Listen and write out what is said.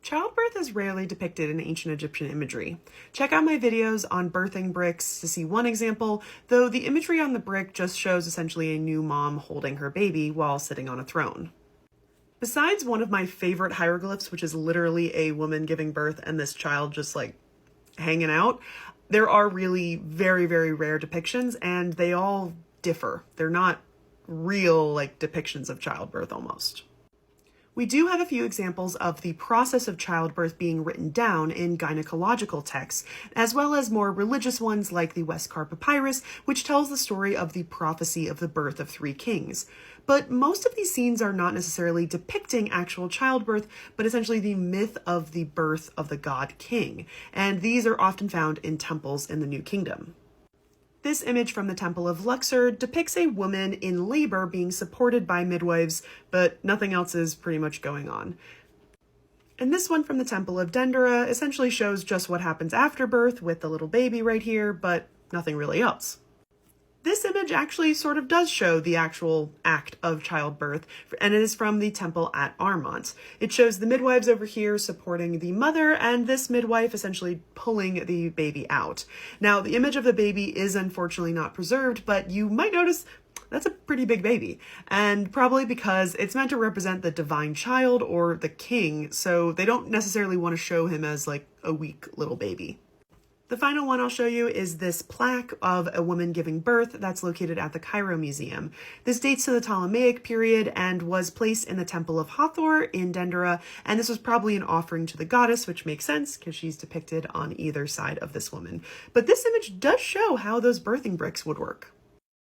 Childbirth is rarely depicted in ancient Egyptian imagery. Check out my videos on birthing bricks to see one example, though the imagery on the brick just shows essentially a new mom holding her baby while sitting on a throne. Besides one of my favorite hieroglyphs, which is literally a woman giving birth and this child just like hanging out, there are really very, very rare depictions, and they all differ. They're not real like depictions of childbirth almost. We do have a few examples of the process of childbirth being written down in gynecological texts, as well as more religious ones like the Westcar Papyrus, which tells the story of the prophecy of the birth of 3 kings. But most of these scenes are not necessarily depicting actual childbirth, but essentially the myth of the birth of the god king, and these are often found in temples in the New Kingdom. This image from the Temple of Luxor depicts a woman in labor being supported by midwives, but nothing else is pretty much going on. And this one from the Temple of Dendera essentially shows just what happens after birth with the little baby right here, but nothing really else. This image actually sort of does show the actual act of childbirth, and it is from the temple at Armont. It shows the midwives over here supporting the mother, and this midwife essentially pulling the baby out. Now, the image of the baby is unfortunately not preserved, but you might notice that's a pretty big baby, and probably because it's meant to represent the divine child or the king, so they don't necessarily want to show him as like a weak little baby. The final one I'll show you is this plaque of a woman giving birth that's located at the Cairo Museum. This dates to the Ptolemaic period and was placed in the Temple of Hathor in Dendera, and this was probably an offering to the goddess, which makes sense because she's depicted on either side of this woman. But this image does show how those birthing bricks would work.